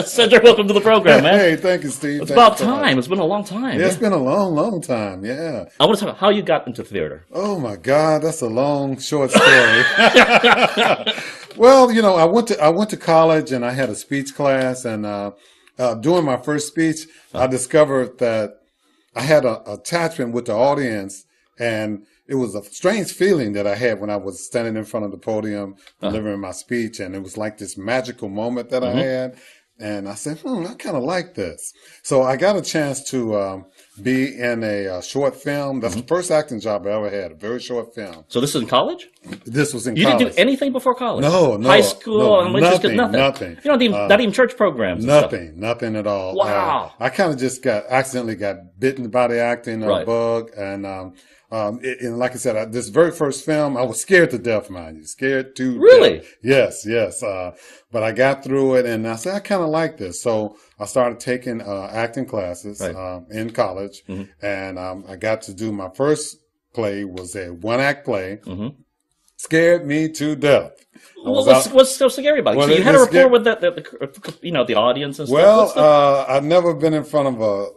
Sedric, welcome to the program, man. Hey, thank you, Steve. It's about time. It's been a long time. Yeah, it's been a long time. Yeah. I want to talk about how you got into theater. Oh my God, that's a long, short story. Well, I went to college and I had a speech class, and during my first speech, I discovered that I had an attachment with the audience, and it was a strange feeling that I had when I was standing in front of the podium delivering my speech, and it was like this magical moment that I had. And I said, I kind of like this. So I got a chance to be in a short film. That's the first acting job I ever had, a very short film. So this is in college? This was in college. You didn't do anything before college? No. High school? No, nothing. You don't not even church programs? Nothing at all. Wow. I kind of just accidentally got bitten by the acting bug. And like I said, this very first film, I was scared to death, mind you. Scared to Really? death. Yes. But I got through it, and I said, I kind of like this. So I started taking acting classes in college, and I got to do my first play was a one-act play. Scared me to death. What's so scary about it? So you had a rapport with the audience and stuff? Well, I've never been in front of a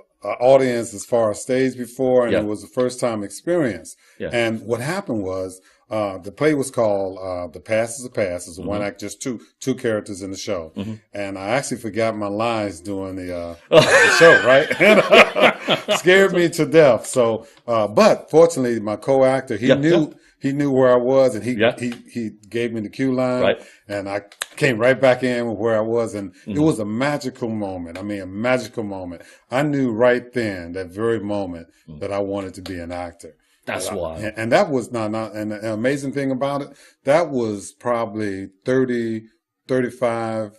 audience as far as stage before, and it was a first time experience. And what happened was the play was called The Past is a Past. It's a one act, just two characters in the show. And I actually forgot my lines during the show, right? And scared me to death. So but fortunately my co-actor, he knew where I was, and he gave me the cue line, and I came right back in with where I was, and it was a magical moment. I mean, a magical moment. I knew right then, that very moment, that I wanted to be an actor. That's why. And that was and the amazing thing about it, that was probably 30, 35,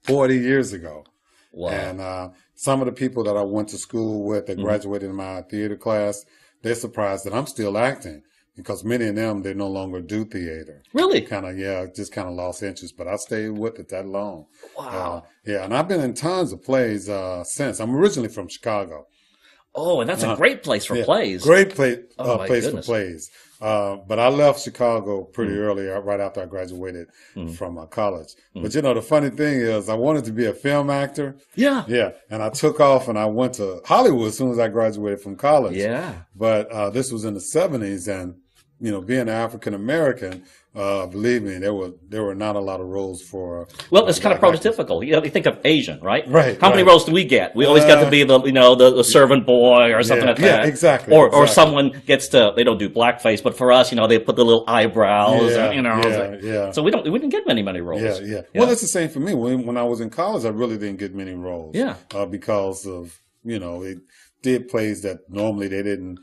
40 years ago. Wow. And some of the people that I went to school with that graduated in my theater class, they're surprised that I'm still acting. Because many of them, they no longer do theater. Really? Just kind of lost interest. But I stayed with it that long. Wow. And I've been in tons of plays since. I'm originally from Chicago. Oh, and that's a great place for plays. Great place for plays. But I left Chicago pretty early, right after I graduated from college. But the funny thing is, I wanted to be a film actor. Yeah. Yeah. And I took off and I went to Hollywood as soon as I graduated from college. Yeah. But this was in the 70s, and being African American, believe me, there were not a lot of roles for. Well, it's kind of prototypical. You think of Asian, right? Right. How many roles do we get? We always got to be the servant boy or something like that. Yeah, exactly. Or someone gets to, they don't do blackface, but for us, they put the little eyebrows. So we didn't get many roles. Yeah. Well, it's the same for me. When I was in college, I really didn't get many roles. Yeah. Because of it did plays that normally they didn't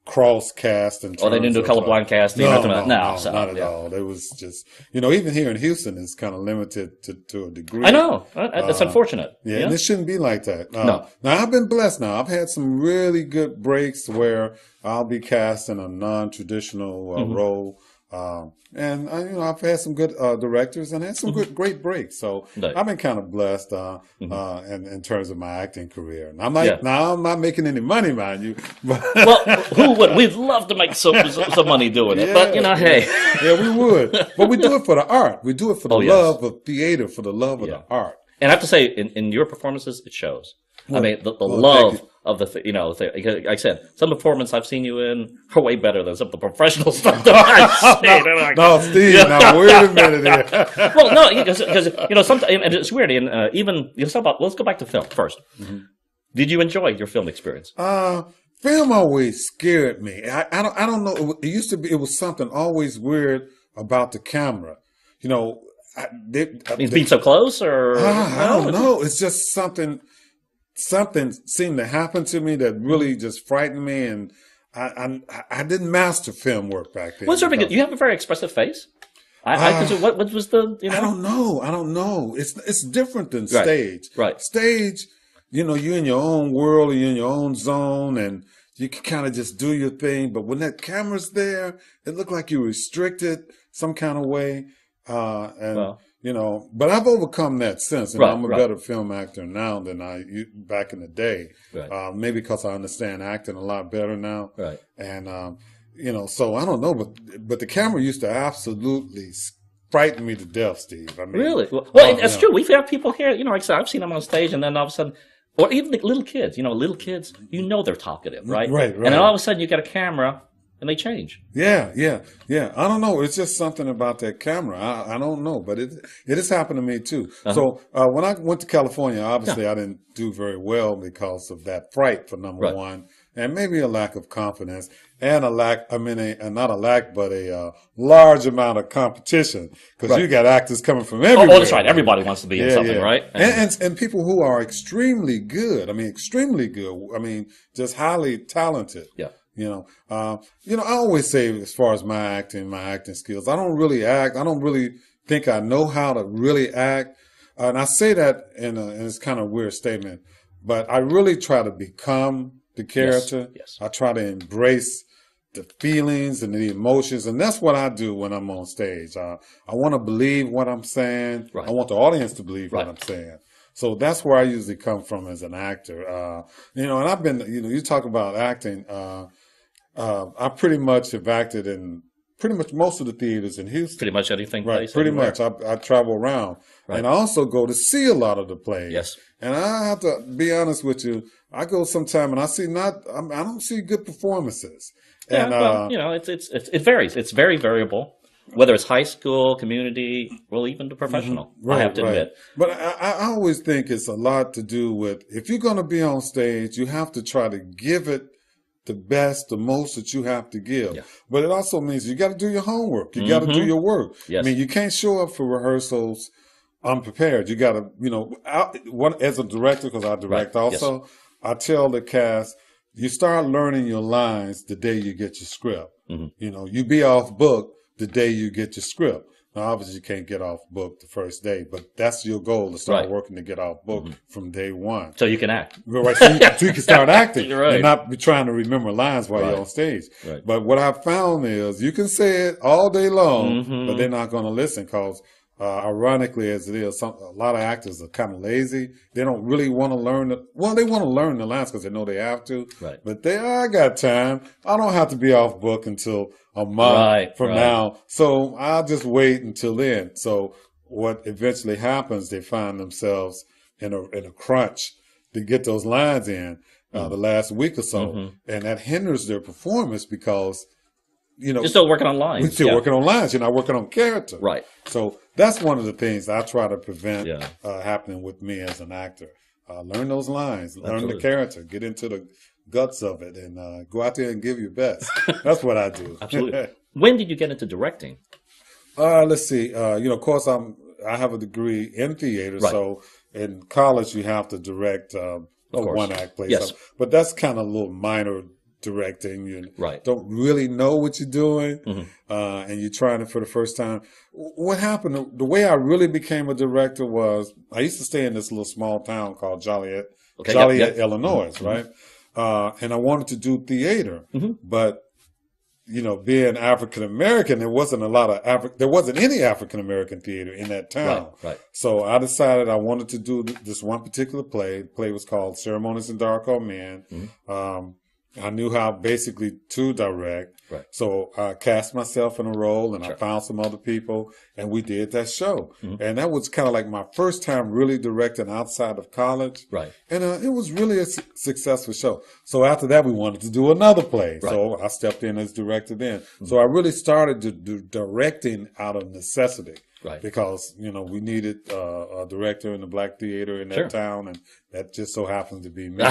cross cast and they didn't do colorblind casting. No, not at all. It was just even here in Houston, it's kind of limited to a degree. I know that's unfortunate. Yeah, and it shouldn't be like that. No. Now I've been blessed. Now I've had some really good breaks where I'll be cast in a non-traditional role. And I've had some good directors and had some great breaks. So I've been kind of blessed in terms of my acting career. And now I'm not making any money, mind you. Well, who would? We'd love to make some money doing it, but hey. Yeah, we would. But we do it for the art. We do it for the love of theater, for the love of the art. And I have to say, in your performances, it shows. Well, I mean, the love of like I said, some performance I've seen you in are way better than some of the professional stuff that I've seen. No, Steve, now wait a minute here. Well, no, because sometimes, and it's weird, and even, let's go back to film first. Did you enjoy your film experience? Film always scared me. I don't know. It used to be, it was something always weird about the camera. Being so close, or I don't know. It's just something seemed to happen to me that really just frightened me, and I didn't master film work back then. You have a very expressive face. What was the? I don't know. It's different than stage. Right. Stage, you're in your own world, you're in your own zone, and you can kind of just do your thing. But when that camera's there, it looked like you're restricted some kind of way. But I've overcome that since, and I'm a better film actor now than back in the day. Right. Maybe because I understand acting a lot better now. Right. And so I don't know, but the camera used to absolutely frightened me to death, Steve. I mean, really? Well, it's true. We've had people here, like I said, I've seen them on stage, and then all of a sudden, or even the little kids, they're talkative, right? Right. And then all of a sudden you get a camera and they change. Yeah. I don't know. It's just something about that camera. I don't know, but it has happened to me too. So when I went to California, obviously I didn't do very well because of that fright, for number one, and maybe a lack of confidence and a large amount of competition, because you got actors coming from everywhere. Oh, that's right. Everybody wants to be in something, right? And people who are extremely good. I mean, just highly talented. Yeah. I always say, as far as my acting skills, I don't really act. I don't really think I know how to really act. And I say that and it's kind of a weird statement, but I really try to become the character. Yes. I try to embrace the feelings and the emotions, and that's what I do when I'm on stage. I want to believe what I'm saying. Right. I want the audience to believe what I'm saying. So that's where I usually come from as an actor. And I've been, you talk about acting. I pretty much have acted in pretty much most of the theaters in Houston. Pretty much anything. Right. Pretty much. I travel around, and I also go to see a lot of the plays. Yes. And I have to be honest with you. I go sometime and I don't see good performances. Yeah, and it varies. It's very variable, whether it's high school, community, well, even the professional. I have to admit. But I always think it's a lot to do with, if you're going to be on stage, you have to try to give it the best, the most that you have to give. Yeah. But it also means you got to do your homework. You got to do your work. Yes. I mean, you can't show up for rehearsals unprepared. You got to, as a director, because I direct also, I tell the cast, you start learning your lines the day you get your script. You be off book the day you get your script. Now, obviously, you can't get off book the first day, but that's your goal, to start working to get off book from day one. So you can act. Right, so you can start acting and not be trying to remember lines while you're on stage. Right. But what I've found is you can say it all day long, but they're not going to listen, because ironically as it is, a lot of actors are kind of lazy. They don't really want to learn they want to learn the lines because they know they have to. Right. But I got time. I don't have to be off book until a month from now. So I'll just wait until then. So what eventually happens, they find themselves in a crunch to get those lines in the last week or so. And that hinders their performance because, you're still working on lines. We're still working on lines. You're not working on character. Right. So that's one of the things I try to prevent happening with me as an actor. Learn those lines, learn the character, get into the guts of it, and go out there and give your best. That's what I do. Absolutely. When did you get into directing? Let's see. Of course, I have a degree in theater, so in college you have to direct a one-act play. Yes. But that's kind of a little minor directing. You don't really know what you're doing, and you're trying it for the first time. What happened, the way I really became a director was, I used to stay in this little small town called Joliet, Illinois, right? And I wanted to do theater, but being African American, there wasn't any African American theater in that town. Right. So I decided I wanted to do this one particular play. The play was called Ceremonies and Dark Old Men. I knew how basically to direct. Right. So I cast myself in a role, and I found some other people, and we did that show. And that was kind of like my first time really directing outside of college. Right. And it was really a successful show. So after that, we wanted to do another play. Right. So I stepped in as director then. So I really started to do directing out of necessity. Right. Because, we needed a director in the black theater in that town, and that just so happens to be me.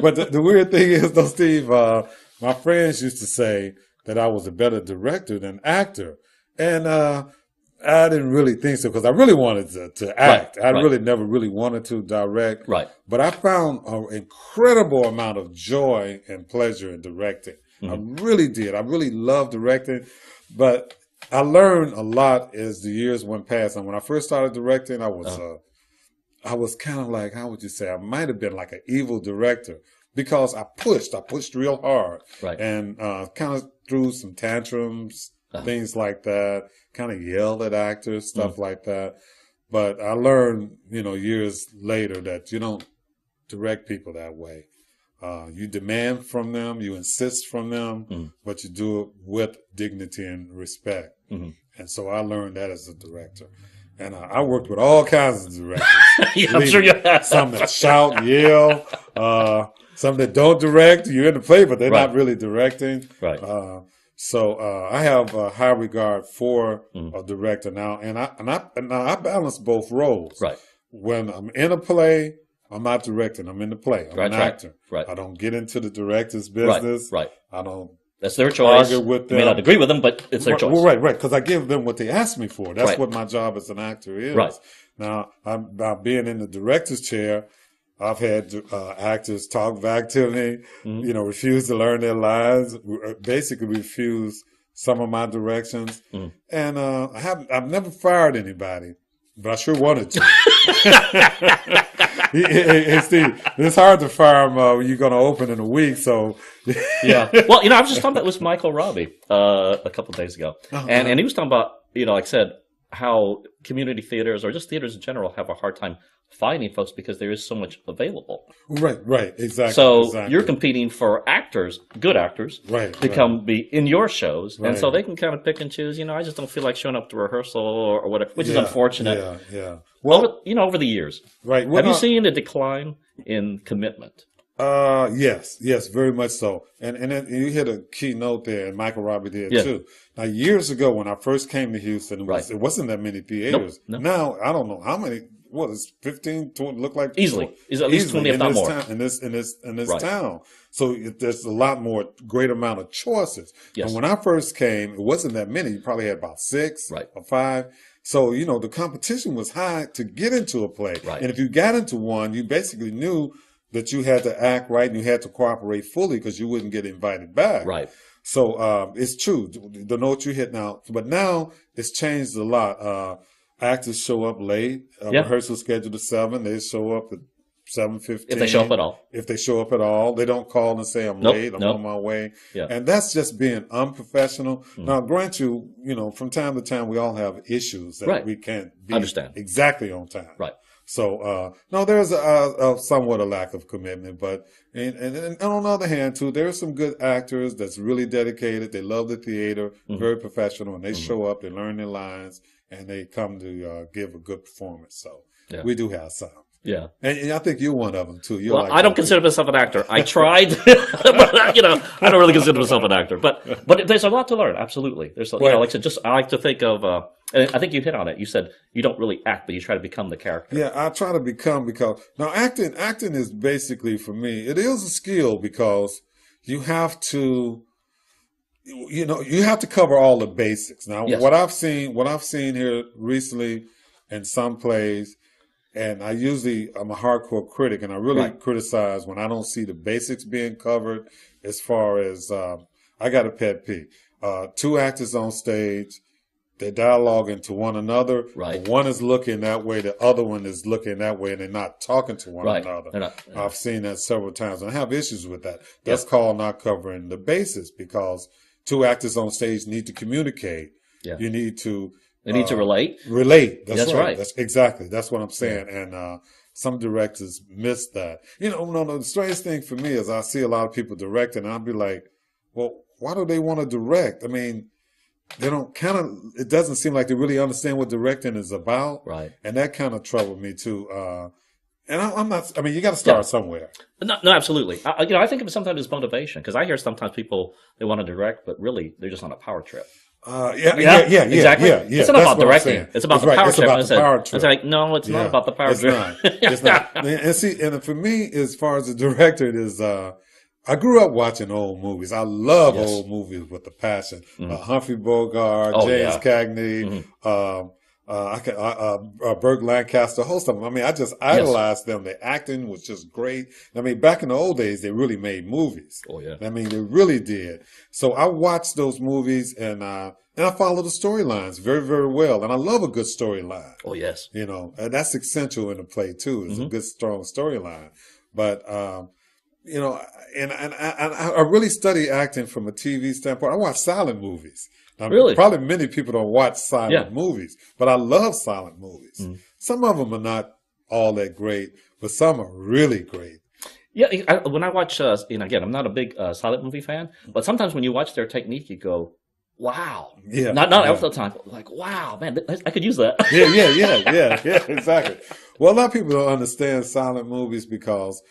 But the weird thing is, though, Steve, my friends used to say that I was a better director than actor. And I didn't really think so, because I really wanted to act. I really never really wanted to direct. Right. But I found an incredible amount of joy and pleasure in directing. I really did. I really loved directing. But I learned a lot as the years went past. And when I first started directing, I was kind of like, how would you say? I might have been like an evil director, because I pushed real hard, and kind of threw some tantrums, things like that, kind of yelled at actors, stuff like that. But I learned, years later, that you don't direct people that way. You demand from them, you insist from them, but you do it with dignity and respect. And so I learned that as a director. And I worked with all kinds of directors. Yeah, I'm sure you have. Some that shout, yell, some that don't direct. You're in the play, but they're not really directing. Right. So I have a high regard for a director now, and I balance both roles. Right. When I'm in a play, I'm not directing. I'm in the play. I'm an actor. Right. I don't get into the director's business. Right. I don't. That's their choice. Argue with them. You may not agree with them, but it's their choice. Well, right. Because I give them what they ask me for. That's what my job as an actor is. Right. Now, by being in the director's chair, I've had actors talk back to me, refuse to learn their lines, basically refuse some of my directions. And I've never fired anybody, but I sure wanted to. Hey, Steve, it's hard to fire him when you're going to open in a week. So, yeah. Well, I was just talking about with Michael Robbie a couple of days ago, and he was talking about, like I said, how community theaters or just theaters in general have a hard time finding folks because there is so much available. Right, exactly. So you're competing for actors, good actors, to be in your shows, and so they can kind of pick and choose. I just don't feel like showing up to rehearsal or whatever, which is unfortunate. Yeah. Well, over the years, right. Have you seen a decline in commitment? Yes, very much so. And you hit a key note there, and Michael Robbie did too. Now, years ago when I first came to Houston, it wasn't that many theaters. Nope. Now I don't know how many. What is 15? 20, look like easily. Is at least 20, if not more. In this town. So there's a lot more, great amount of choices. Yes. And when I first came, it wasn't that many. You probably had about 6 or 5. So, the competition was high to get into a play. Right. And if you got into one, you basically knew that you had to act right and you had to cooperate fully because you wouldn't get invited back. Right. So it's true. The note you hit now. But now it's changed a lot. Actors show up late. Rehearsal scheduled at 7. They show up at 7:15. If they show up at all. If they show up at all. They don't call and say, I'm late, I'm on my way. Yeah. And that's just being unprofessional. Now, grant you, from time to time, we all have issues that we can't be exactly on time. Right. So, no, there's a somewhat a lack of commitment, but, and on the other hand, too, there are some good actors that's really dedicated. They love the theater, very professional, and they show up, they learn their lines, and they come to give a good performance. So we do have some. Yeah. And I think you're one of them, too. I don't consider myself an actor. I tried, but, I don't really consider myself an actor. But there's a lot to learn, absolutely. There's, like I said, I like to think of, and I think you hit on it. You said you don't really act, but you try to become the character. Yeah, I try to become because, now acting is basically, for me, it is a skill because you have to, you have to cover all the basics. Now, what I've seen here recently in some plays, and I'm a hardcore critic, and I really criticize when I don't see the basics being covered as far as, I got a pet peeve. 2 actors on stage, they're dialoguing to one another. Right. One is looking that way, the other one is looking that way, and they're not talking to one another. I've seen that several times, and I have issues with that. That's called not covering the bases because 2 actors on stage need to communicate. Yeah. You need to... They need to relate. Relate. That's right. That's exactly. That's what I'm saying. Yeah. And some directors miss that. The strange thing for me is I see a lot of people directing, and I'll be like, well, why do they want to direct? I mean, they don't it doesn't seem like they really understand what directing is about. Right. And that kind of troubled me too. And I'm not, you got to start somewhere. No, absolutely. I think of it sometimes as motivation because I hear sometimes people, they want to direct, but really they're just on a power trip. Exactly. Yeah. It's not about directing. It's about the power trip. It's like, no, it's not about the power trip. It's not. And see, and for me, as far as the director, it is, I grew up watching old movies. I love old movies with a passion. Humphrey Bogart, James Cagney, Burt Lancaster, a host of them. I just idolized them. The acting was just great. Back in the old days, they really made movies. Oh yeah. They really did. So I watched those movies and I follow the storylines very, very well. And I love a good storyline. Oh yes. And that's essential in a play too. It's a good, strong storyline. But, and I really study acting from a TV standpoint. I watch silent movies. Now, really? Probably many people don't watch silent movies, but I love silent movies. Some of them are not all that great, but some are really great. Yeah, when I watch, again, I'm not a big silent movie fan, but sometimes when you watch their technique, you go, wow. Yeah. Not all the time. But like, wow, man, I could use that. Yeah, exactly. Well, a lot of people don't understand silent movies because,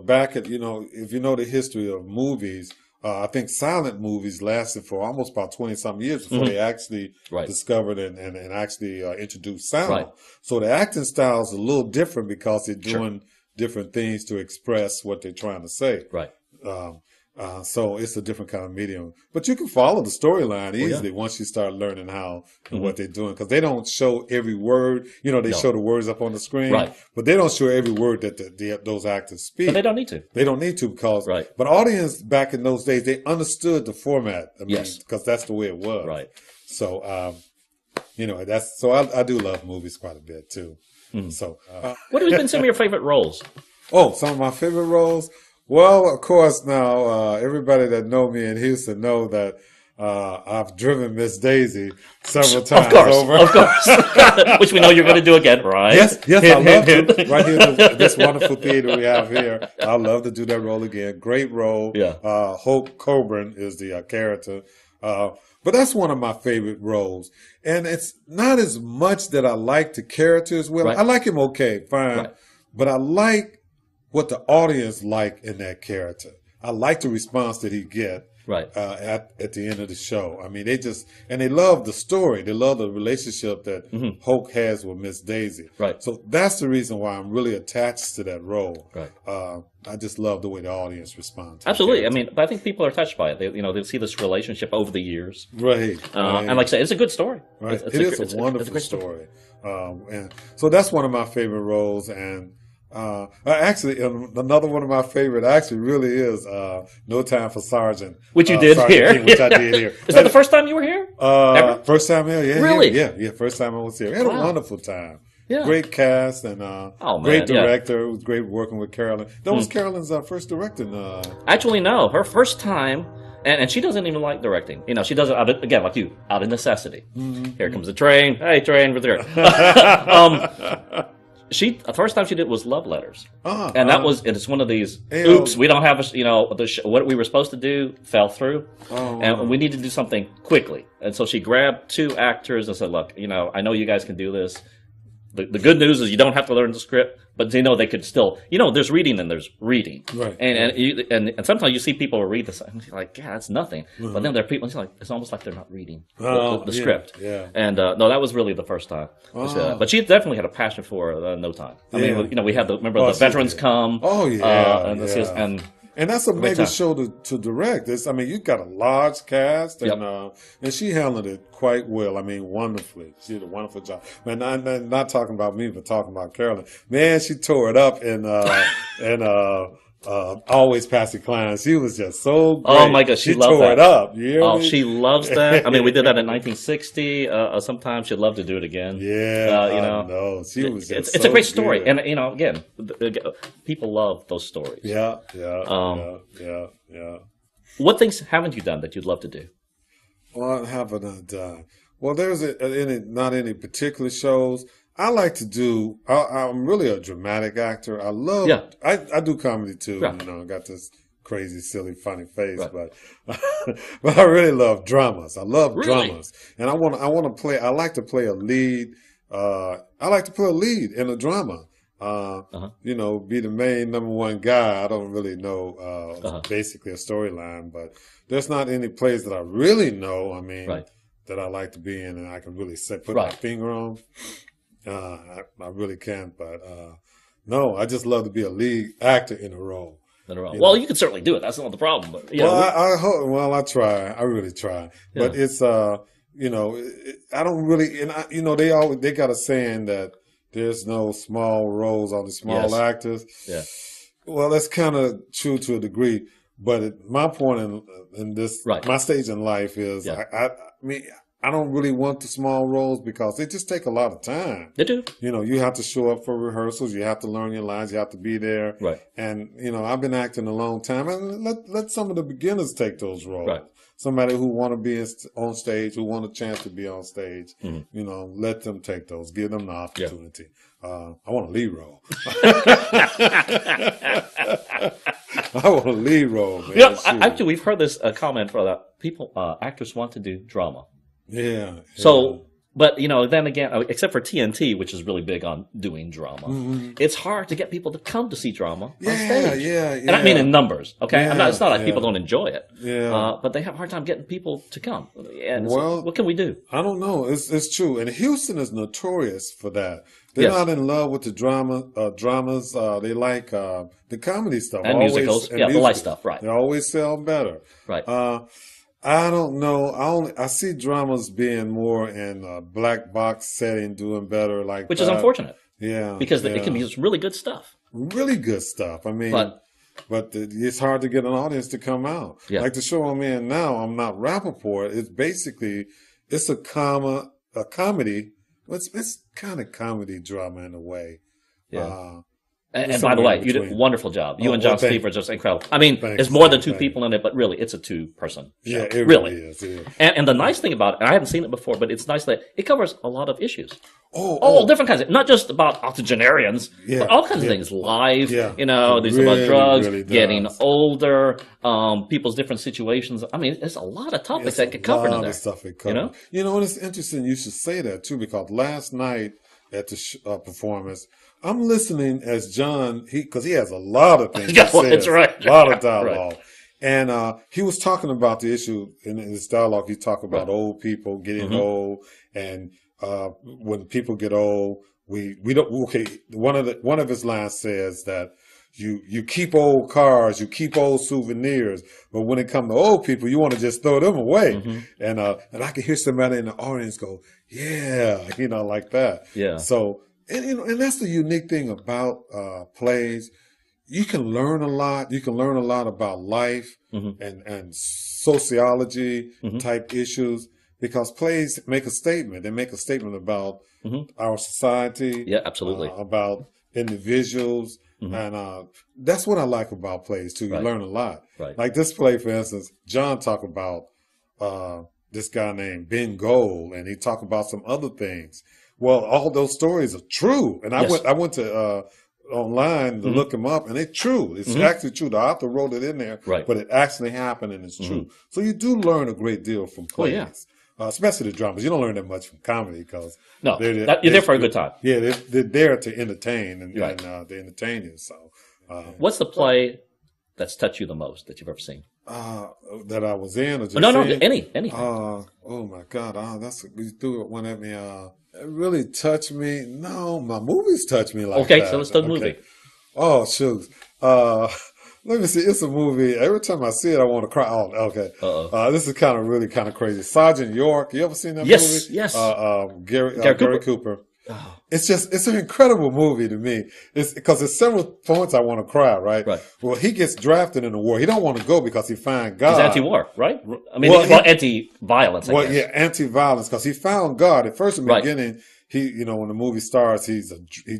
back at, if you know the history of movies, I think silent movies lasted for almost about 20-something years before they actually discovered and actually introduced sound. Right. So the acting style is a little different because they're doing different things to express what they're trying to say. Right. So it's a different kind of medium. But you can follow the storyline easily once you start learning how and what they're doing. Because they don't show every word. They show the words up on the screen. Right. But they don't show every word that those actors speak. But they don't need to. They don't need to because... Right. But audience back in those days, they understood the format. Because that's the way it was. Right. So, so I do love movies quite a bit, too. Mm-hmm. So, what have been some of your favorite roles? Oh, some of my favorite roles? Well, of course, now everybody that know me in Houston know that I've driven Miss Daisy several times over. Of course. Which we know you're going to do again, right? Yes, I love to. Right here, this wonderful theater we have here. I love to do that role again. Great role. Yeah. Hope Coburn is the character. But that's one of my favorite roles. And it's not as much that I like the character as well. Right. I like him okay, fine. Right. But I like what the audience like in that character. I like the response that he get at the end of the show. I mean, they love the story. They love the relationship that Hoke has with Miss Daisy. Right. So that's the reason why I'm really attached to that role. Right. I just love the way the audience responds. Absolutely. I mean, but I think people are touched by it. They see this relationship over the years. Right. And like I said, it's a good story. Right. It is a wonderful story. And so that's one of my favorite roles. And actually, another one of my favorite actually really is No Time for Sergeant. Which you did here. King, which I did here. Is that the first time you were here? First time here, yeah. Really? Yeah, first time I was here. We had a wonderful time. Yeah. Great cast and great director. It was great working with Carolyn. That was Carolyn's first directing. Actually, no. Her first time. And she doesn't even like directing. She does it, again, like you, out of necessity. Mm-hmm. Here comes the train. Hey, train, we're there. The first time she did was Love Letters, and it's one of these. Oops, we don't have what we were supposed to do fell through, and we need to do something quickly. And so she grabbed two actors and said, "Look, I know you guys can do this. The good news is you don't have to learn the script, but they could still, there's reading and there's reading, right? And sometimes you see people read this and you're like, yeah, that's nothing. Mm-hmm. But then there are people, it's almost like they're not reading the script. Yeah. And no, that was really the first time. But she definitely had a passion for No Time. I mean, we had the veterans come. Oh yeah. And that's a mega show to direct. You've got a large cast, and she handled it quite well. I mean, wonderfully. She did a wonderful job. And I'm not talking about me, but talking about Carolyn. Man, she tore it up in Always Patsy Cline. She was just so great. Oh my gosh, she tore that. It up. You hear me? She loves that. I mean, we did that in 1960. Sometimes she'd love to do it again. Yeah, no, she was. It's a great story, and again, people love those stories. Yeah. What things haven't you done that you'd love to do? What haven't I done? Well, there's not any particular shows. I like to do. I'm really a dramatic actor. I love. Yeah. I do comedy too. Right. I got this crazy, silly, funny face, right. but I really love dramas. I love dramas, and I want to play. I like to play a lead. I like to play a lead in a drama. Be the main number one guy. I don't really know basically a storyline, but there's not any plays that I really know. I mean, that I like to be in, and I can really put my finger on. I really can't, but no, I just love to be a lead actor in a role. Well, you can certainly do it. That's not the problem. But I hope. Well, I try. I really try. Yeah. But it's I don't really. And they got a saying that there's no small roles on the small actors. Yeah. Well, that's kind of true to a degree. But my point in this, my stage in life is, I mean. I don't really want the small roles because they just take a lot of time. They do. You have to show up for rehearsals. You have to learn your lines. You have to be there. Right. And, I've been acting a long time. And let some of the beginners take those roles. Right. somebody who want to be on stage, who want a chance to be on stage, let them take those, give them the opportunity. I want a lead role. I want a lead role, man. Actually, we've heard this comment for that. People, actors want to do drama. Yeah. So, but then again, except for TNT, which is really big on doing drama, it's hard to get people to come to see drama on stage. Yeah. And I mean in numbers, okay? Yeah, it's not like people don't enjoy it. Yeah. But they have a hard time getting people to come. And so what can we do? I don't know. It's true. And Houston is notorious for that. They're not in love with the dramas. They like the comedy stuff. And musicals. The light stuff, right. They always sell better. Right. I don't know. I see dramas being more in a black box setting, doing better, which is unfortunate. Yeah, because it can be really good stuff. Really good stuff. I mean, but it's hard to get an audience to come out. Yeah. Like the show I'm in now, I'm not Rappaport. It's a comedy. It's kind of comedy drama in a way. Yeah. And by the way, you did a wonderful job. You and John Steve are just incredible. I mean, there's more than two people in it, but really, it's a two-person show. Yeah, it really is. Yeah. And the nice thing about it, and I haven't seen it before, but it's nice that it covers a lot of issues. All different kinds of, not just about octogenarians, but all kinds of things. Life, there's about drugs, getting older, people's different situations. I mean, there's a lot of topics that get covered in there. A lot of stuff it covers. And it's interesting you should say that, too, because last night at the performance, I'm listening as John, because he has a lot of things to say. That's right. A lot of dialogue. Right. And he was talking about the issue in his dialogue. He talked about old people getting old, and when people get old, we don't. Okay, one of his lines says that you keep old cars, you keep old souvenirs, but when it comes to old people, you want to just throw them away. And I can hear somebody in the audience go, yeah, like that. Yeah. So. And that's the unique thing about plays. You can learn a lot. You can learn a lot about life and sociology type issues, because plays make a statement. They make a statement about our society. Yeah, absolutely. About individuals. And that's what I like about plays, too. You learn a lot. Right. Like this play, for instance, John talked about this guy named Ben Gold, and he talked about some other things. Well, all those stories are true, and I went to online to look them up, and they're true. It's actually true. The author wrote it in there, but it actually happened, and it's true. So you do learn a great deal from plays, especially the dramas. You don't learn that much from comedy because you're there for a good time. Yeah, they're there to entertain, and they entertain you. So, what's the play that's touched you the most that you've ever seen? That I was in, or just anything. Oh my God! You threw one at me. It really touched me. No, my movies touch me like that. Okay, so let's do the movie. Oh, shoot. Let me see. It's a movie. Every time I see it, I want to cry. Oh, okay. This is really kind of crazy. Sgt York. You ever seen that movie? Yes. Gary Cooper. Oh. It's an incredible movie to me. It's because there's several points I want to cry, right? Well, he gets drafted in the war. He don't want to go because he found God. He's anti-war, right? I mean, anti-violence, I guess. Anti-violence, because he found God. At first, in the beginning, he, when the movie starts, he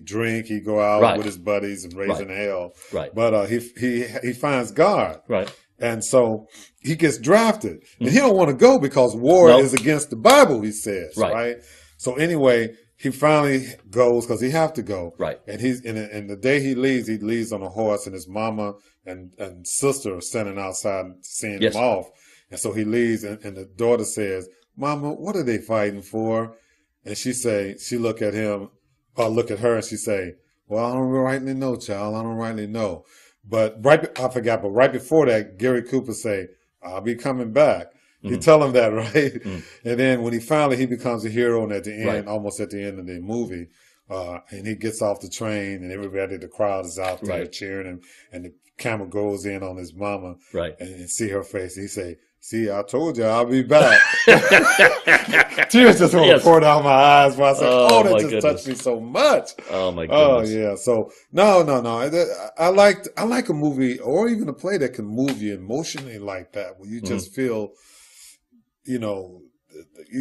drink, he go out with his buddies and raising hell. Right. But he finds God. Right. And so he gets drafted. And he don't want to go because war is against the Bible, he says. Right. So anyway, he finally goes because he have to go. Right. And and the day he leaves on a horse, and his mama and sister are standing outside seeing him off. And so he leaves, and the daughter says, "Mama, what are they fighting for?" And she look at him, or look at her, and she say, "Well, I don't rightly know, child. I don't rightly know." But right before that, Gary Cooper say, "I'll be coming back." You tell him that, right? And then when he becomes a hero, and at the end, almost at the end of the movie, and he gets off the train, and the crowd is out there cheering him, and the camera goes in on his mama, and see her face. And he say, "See, I told you I'll be back." Tears just want to pour down my eyes when I say, that just touched me so much. Oh my goodness. Oh yeah. So no. I like a movie or even a play that can move you emotionally like that, where you just feel, you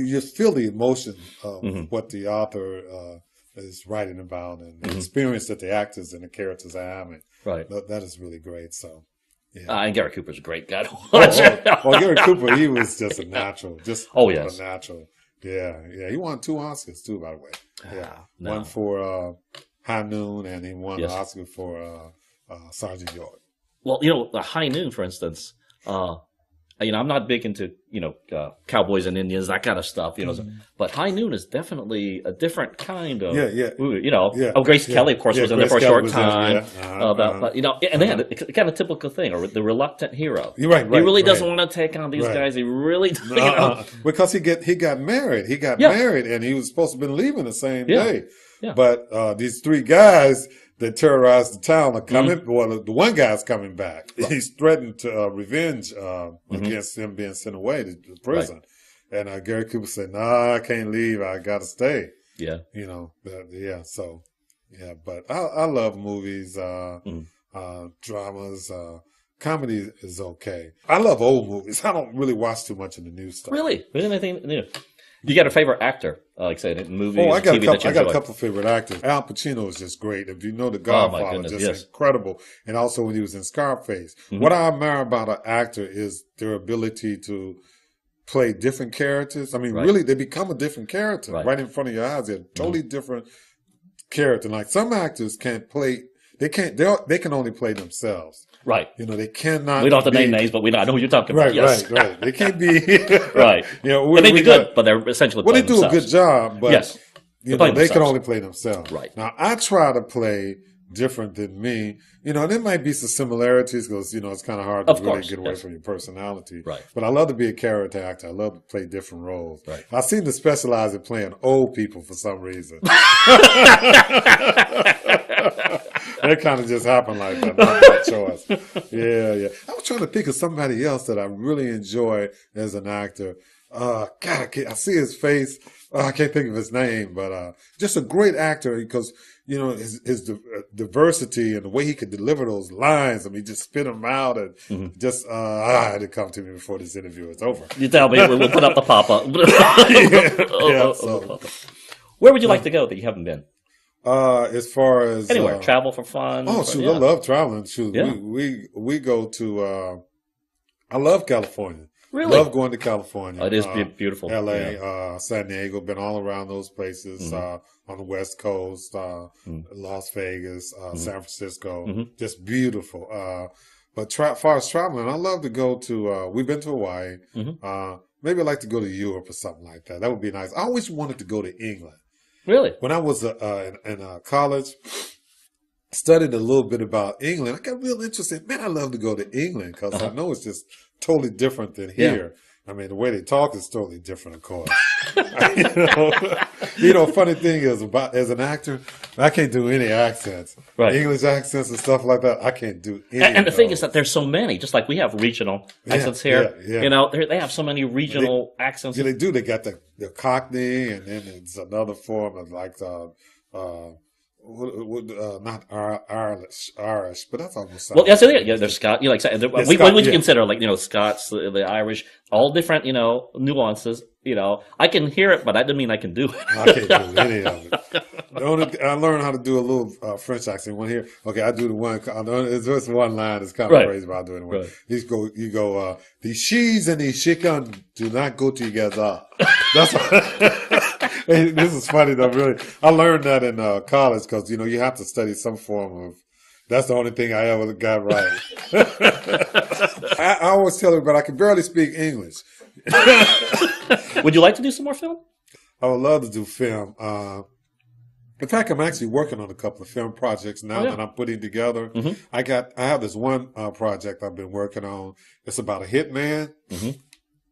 just feel the emotion of what the author is writing about, and the experience that the actors and the characters are having. Right. That is really great. So. And Gary Cooper's a great guy to watch. Gary Cooper, he was just a natural. Just yes. a natural. Yeah. He won 2 Oscars, too, by the way. Yeah. No. One for High Noon, and he won an Oscar for Sgt York. Well, the High Noon, for instance, I'm not big into, cowboys and Indians, that kind of stuff, but High Noon is definitely a different kind of movie, Grace Kelly, of course, was in there for a short time, but, and they had a kind of typical thing, or the reluctant hero. You're right, he really doesn't want to take on these guys. He really doesn't, because he got married. He got married, and he was supposed to have been leaving the same day. Yeah. But these 3 guys that terrorized the town are coming. Well, the one guy's coming back. Right. He's threatened to revenge against him being sent away to prison. Right. And Gary Cooper said, "Nah, I can't leave. I got to stay." Yeah. So, but I love movies, dramas, comedy is okay. I love old movies. I don't really watch too much of the new stuff. Really? There's anything new? You got a favorite actor, like I said, in movies? I got a couple of favorite actors. Al Pacino is just great. If you know The Godfather, incredible. And also when he was in Scarface. What I admire about an actor is their ability to play different characters. I mean, really, they become a different character right in front of your eyes. They're a totally different character. Like some actors can't play. They can only play themselves. Right. They cannot. We don't have to name names, but I know who you're talking about. Right. They can't be. Right. They may be good, but they're essentially playing themselves. Well, they do a good job, but they can only play themselves. Right. Now, I try to play different than me. There might be some similarities because, it's kind of hard to really get away from your personality. Right. But I love to be a character actor. I love to play different roles. Right. I seem to specialize in playing old people for some reason. That kind of just happened like that. Not by choice. Yeah. I was trying to think of somebody else that I really enjoy as an actor. God, I see his face. I can't think of his name, but just a great actor because, his diversity and the way he could deliver those lines. I mean, just spit them out and just, I had to come to me before this interview is over. You tell me, we'll put up the pop-up. Where would you like to go that you haven't been? As far as anywhere, travel for fun. Oh, shoot, I love traveling. Shoot, we go to. I love California. Really, love going to California. It is beautiful. LA, San Diego. Been all around those places. On the West Coast, Las Vegas, San Francisco. Just beautiful. But far as traveling, I love to go to. We've been to Hawaii. Maybe I'd like to go to Europe or something like that. That would be nice. I always wanted to go to England. Really? When I was in college, studied a little bit about England. I got real interested. Man, I love to go to England because I know it's just totally different than here. I mean, the way they talk is totally different, of course. Funny thing is about as an actor, I can't do any accents. Right. English accents and stuff like that, I can't do any. And the thing is that there's so many, just like we have regional accents here. They have so many regional accents. Yeah, they do. They got the Cockney, and then it's another form of like not Irish, but that's almost. Well, there's Scott. What would you consider Scots, the Irish, all different, nuances. I can hear it, but that doesn't mean I can do it. I can't do any of it. I learned how to do a little French accent. One here, okay, I do the one. It's just one line. It's kind of crazy, but I do it. Right. You go. The cheese and the chicken do not go together. That's Hey, this is funny though. Really, I learned that in college because you have to study some form of. That's the only thing I ever got right. I always tell everybody I can barely speak English. Would you like to do some more film? I would love to do film. In fact, I'm actually working on a couple of film projects now that I'm putting together. I have this one project I've been working on. It's about a hitman.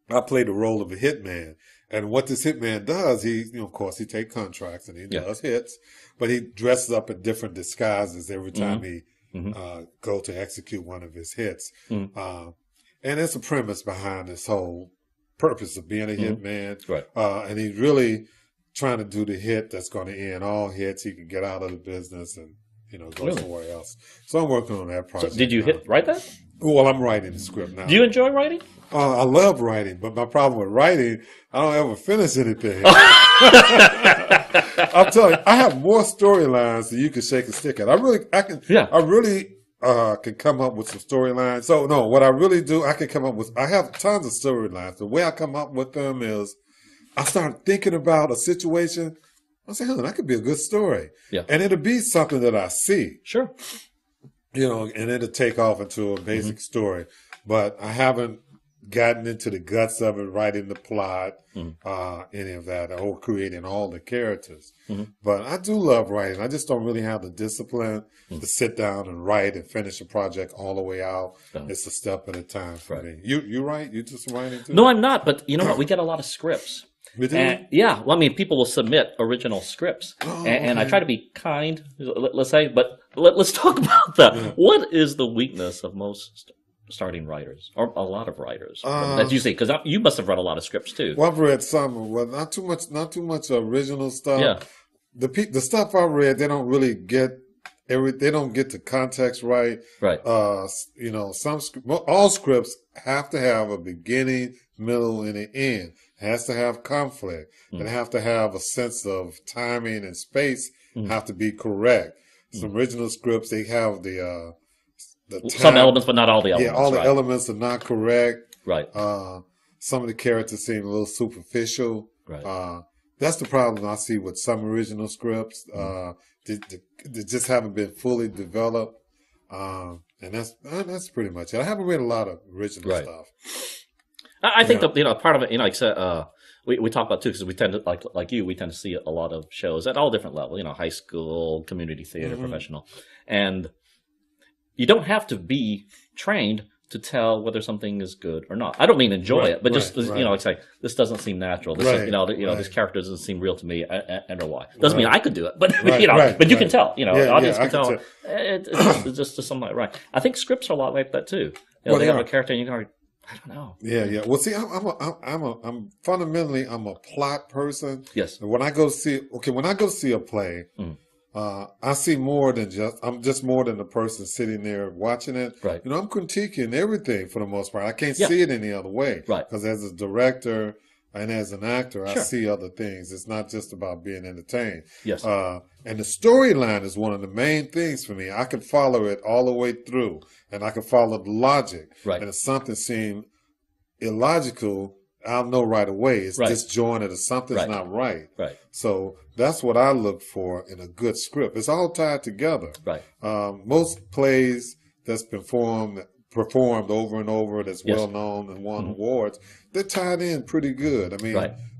I play the role of a hitman. And what this hitman does, of course, he takes contracts and he does hits, but he dresses up in different disguises every time he go to execute one of his hits. And there's a premise behind this whole purpose of being a hitman. Right. And he's really trying to do the hit that's going to end all hits. He can get out of the business and, go somewhere else. So I'm working on that project. So did you write that? Well, I'm writing the script now. Do you enjoy writing? I love writing, but my problem with writing, I don't ever finish anything. I'm telling you, I have more storylines than you can shake a stick at. I really can come up with some storylines. So no, what I really do, I have tons of storylines. The way I come up with them is I start thinking about a situation. I say, that could be a good story. Yeah. And it'll be something that I see. Sure. And it'll take off into a basic story. But I haven't gotten into the guts of it, writing the plot, any of that, or creating all the characters. But I do love writing. I just don't really have the discipline to sit down and write and finish a project all the way out. It's a step at a time for me. You write? You just writing too? No, I'm not. But you know what? We get a lot of scripts. We do? Yeah. Well, I mean, people will submit original scripts. And I try to be kind, let's say. But let's talk about that. Yeah. What is the weakness of most starting writers, or a lot of writers, as you say? Because you must have read a lot of scripts too. Well, I've read some. Well, not too much original stuff. Yeah. The stuff I read, they don't really get they don't get the context right. Right. All scripts have to have a beginning, middle, and an end. It has to have conflict. It have to have a sense of timing and space. Have to be correct. Some original scripts, they have some elements, but not all the elements. Yeah, all the elements are not correct. Right. Some of the characters seem a little superficial. Right. That's the problem I see with some original scripts. They just haven't been fully developed. And that's pretty much it. I haven't read a lot of original stuff. I think that part of it, like I said, we talk about too, because we tend to like you, we tend to see a lot of shows at all different levels. High school, community theater, professional, and you don't have to be trained to tell whether something is good or not. I don't mean enjoy it, but just it's like, this doesn't seem natural. This is, this character doesn't seem real to me, and or why. Doesn't mean I could do it, but but you can tell. The audience can tell. It's just something like right. I think scripts are a lot like that too. They have a character, and you go, I don't know. Yeah. Well, see, I'm fundamentally a plot person. Yes. And when I go see a play. I see more than I'm just more than the person sitting there watching it. Right. I'm critiquing everything for the most part. I can't see it any other way. Right. Because as a director and as an actor, Sure. I see other things. It's not just about being entertained. Yes. And the storyline is one of the main things for me. I can follow it all the way through, and I can follow the logic. Right. And if something seems illogical, I'll know right away. It's disjointed or something's not right. Right. So that's what I look for in a good script. It's all tied together. Right. Most plays that's been performed over and over, that's well known and won awards, they're tied in pretty good. I mean,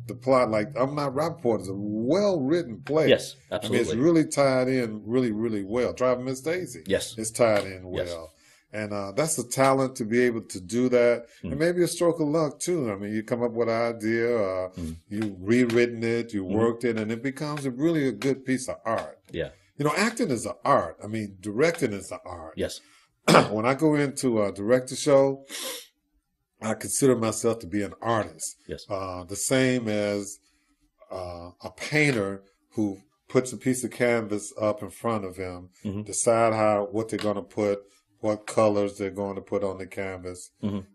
the plot, like I'm Not Rappaport, is a well-written play. Yes, absolutely. I mean, it's really tied in really, really well. Driving Miss Daisy. Yes. It's tied in well. Yes. And that's a talent to be able to do that. And maybe a stroke of luck, too. I mean, you come up with an idea, you rewritten it, you worked it, and it becomes really a good piece of art. Yeah. Acting is an art. I mean, directing is an art. Yes. When I go into a director show, I consider myself to be an artist. Yes. The same as a painter who puts a piece of canvas up in front of him, decide what they're going to put, what colors they're going to put on the canvas, and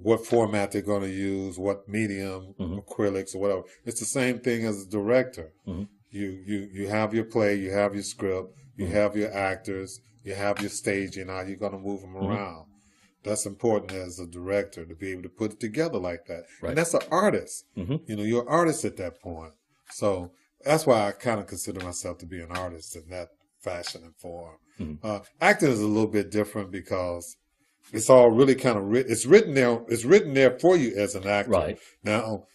what format they're going to use, what medium, acrylics or whatever. It's the same thing as a director. You have your play, you have your script, you have your actors, you have your staging, how you're going to move them around. That's important as a director, to be able to put it together like that. Right. And that's an artist. You're an artist at that point. So that's why I kind of consider myself to be an artist in that fashion and form. Acting is a little bit different because it's all really kind of it's written there for you as an actor. Right. Now,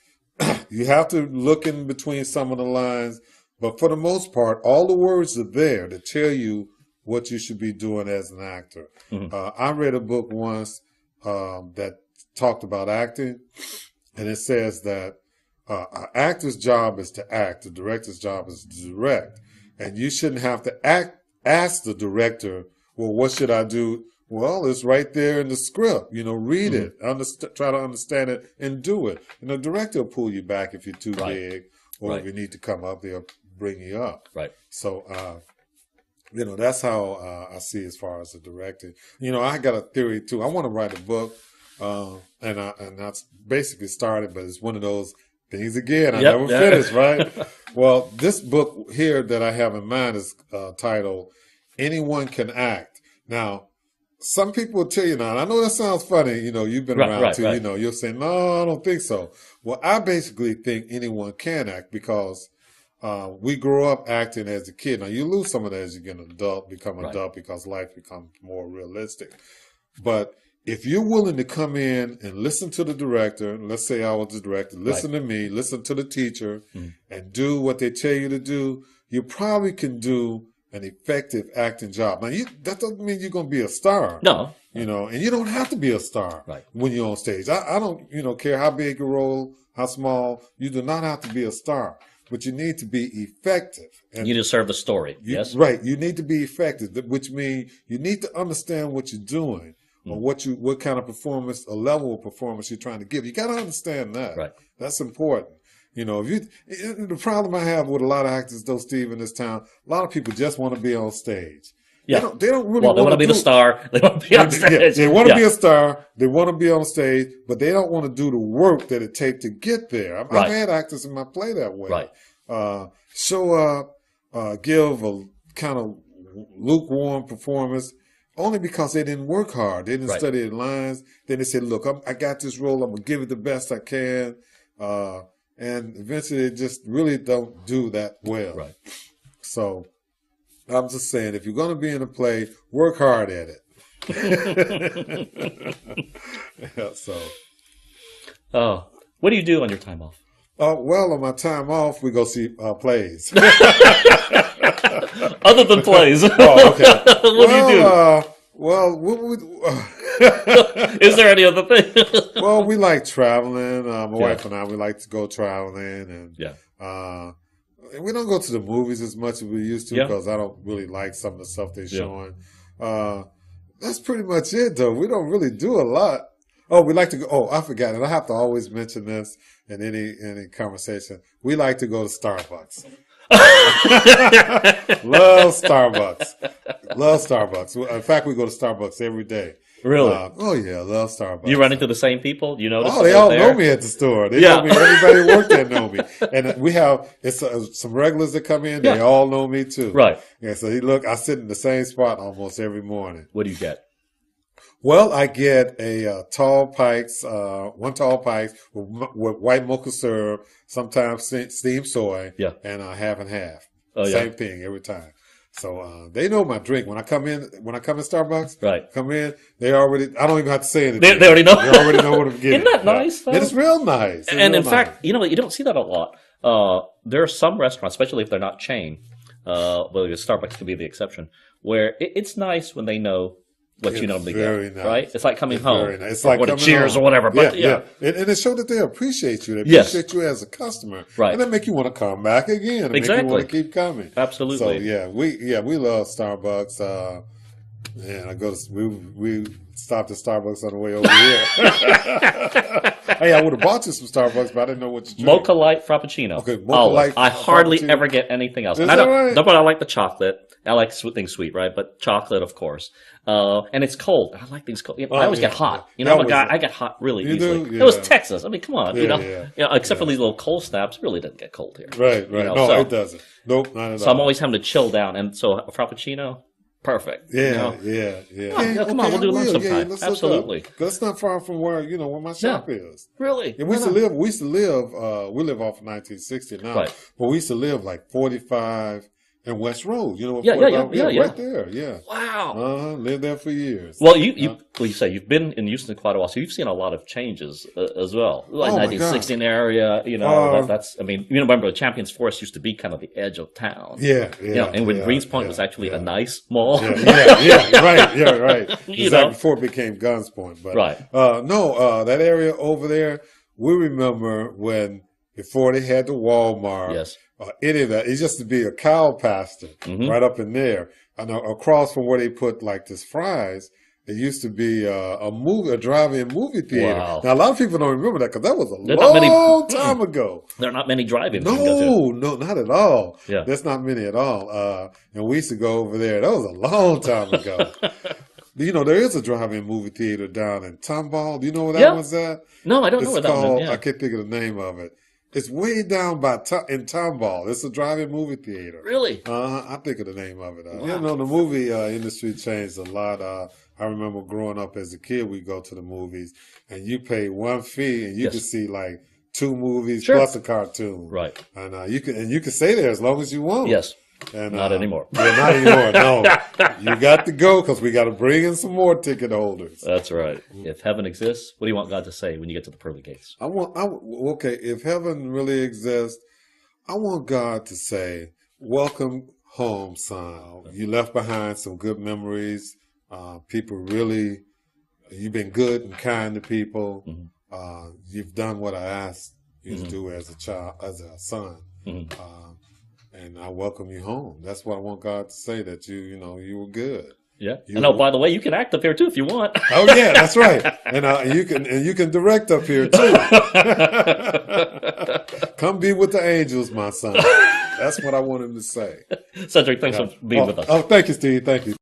you have to look in between some of the lines, but for the most part, all the words are there to tell you what you should be doing as an actor. I read a book once that talked about acting, and it says that an actor's job is to act, the director's job is to direct, and you shouldn't have to ask the director, well, what should I do? Well, it's right there in the script. Read it, try to understand it, and do it. And the director will pull you back if you're too big, or if you need to come up, they'll bring you up. Right. So, that's how I see as far as the directing. I got a theory too. I want to write a book, and that's basically started, but it's one of those things again. I never finished, right? Well, this book here that I have in mind is titled anyone can act. Now, some people will tell you now, and I know that sounds funny, you've been around too, you'll say, no, I don't think so. Well, I basically think anyone can act because we grow up acting as a kid. Now, you lose some of that as you get an adult, become an adult because life becomes more realistic. But if you're willing to come in and listen to the director, let's say I was the director, listen to me, listen to the teacher, and do what they tell you to do, you probably can do an effective acting job. Now, that doesn't mean you're going to be a star. No. And you don't have to be a star when you're on stage. I don't, care how big your role, how small. You do not have to be a star, but you need to be effective. And you need to serve the story. Yes. Right. You need to be effective, which means you need to understand what you're doing or what kind of performance, a level of performance you're trying to give. You got to understand that. Right. That's important. The problem I have with a lot of actors, though, Steve, in this town, a lot of people just want to be on stage. Yeah. They don't really want to be the star. They want to be on stage. They want to be a star. They want to be on stage, but they don't want to do the work that it takes to get there. I've had actors in my play that way. Right. Show up, give a kind of lukewarm performance only because they didn't work hard. They didn't study the lines. Then they said, look, I got this role. I'm going to give it the best I can. And eventually they just really don't do that well. Right. So I'm just saying, if you're going to be in a play, work hard at it. What do you do on your time off? Well, on my time off, we go see plays. Other than plays. Oh, okay. What do you do? Is there any other thing? Well, we like traveling. My wife and I, we like to go traveling, and we don't go to the movies as much as we used to because I don't really like some of the stuff they're showing. That's pretty much it, though. We don't really do a lot. Oh, we like to go. Oh, I forgot it. I have to always mention this in any conversation. We like to go to Starbucks. Love Starbucks. Love Starbucks. In fact, we go to Starbucks every day. Really? Oh yeah, love Starbucks. You run into the same people? You notice? Oh, they all know me at the store. They know me. Everybody who worked there know me. And we have some regulars that come in. They all know me too. Right. Yeah. So I sit in the same spot almost every morning. What do you get? Well, I get a tall Pikes, one tall Pikes with white mocha syrup, sometimes steamed soy, and half and half. Same thing every time. So they know my drink. When I come in Starbucks, come in, I don't even have to say anything. They already know. They already know what I'm getting. Isn't that nice? Though? It's real nice. And in fact, you don't see that a lot. There are some restaurants, especially if they're not chain, well, Starbucks could be the exception, where it's nice when they know what you normally get, nice. Right? It's like coming home. Nice. It's like what a Cheers home. Or whatever. But And it shows that they appreciate you. They appreciate you as a customer. Right. And they make you want to come back again. Make you want to keep coming. Absolutely. So we love Starbucks. We stopped at Starbucks on the way over here. Hey, I would have bought you some Starbucks, but I didn't know what to drink. Mocha Light Frappuccino. Okay, Mocha Light. I hardly ever get anything else. And I like the chocolate. I like things sweet, right? But chocolate, of course. And it's cold. I like things cold. I always get hot. I'm a guy. I get hot really easily. It was Texas. I mean, come on. Except for these little cold snaps, it really doesn't get cold here. Right. No, it doesn't. Nope, not at all. So I'm always having to chill down, and so a Frappuccino. Perfect. Yeah. Come on, we'll do lunch sometime. Absolutely. That's not far from where my shop is. Really? And we used to live. We live off of 1960 now, but we used to live like 45 and West Road. You know what? Right there. Yeah. Wow. Lived there for years. Well, you say you've been in Houston quite a while, so you've seen a lot of changes as well. Like 1916 area, that's. I mean, you remember the Champions Forest used to be kind of the edge of town. And when Greenspoint was actually a nice mall. Right. Exactly before it became Guns Point, but that area over there. We remember when before they had the Walmart. Yes. Any of that. It used to be a cow pasture right up in there. And across from where they put like this Fry's, it used to be a drive-in movie theater. Wow. Now, a lot of people don't remember that because that was a long time ago. There are not many drive-ins. No, not at all. Yeah. There's not many at all. And we used to go over there. That was a long time ago. There is a drive-in movie theater down in Tomball. Do you know where that one's at? No, I don't know where that one is. I can't think of the name of it. It's way down by in Tomball. It's a drive-in movie theater. Really? I think of the name of it. Wow. You know, the movie industry changed a lot. I remember growing up as a kid, we go to the movies, and you pay one fee, and you could see like 2 movies plus a cartoon. Right. And you can stay there as long as you want. Yes. And, not anymore. Yeah, not anymore. No, you got to go because we got to bring in some more ticket holders. That's right. If heaven exists, what do you want God to say when you get to the pearly gates? Okay, if heaven really exists, I want God to say, "Welcome home, son. You left behind some good memories. People really, you've been good and kind to people. Mm-hmm. You've done what I asked you to do as a child, as a son." Mm-hmm. And I welcome you home. That's what I want God to say, that you were good. Yeah. By the way, you can act up here too if you want. Oh yeah, that's right. And you can direct up here too. Come be with the angels, my son. That's what I want him to say. Cedric, thanks for being with us. Oh, thank you, Steve. Thank you.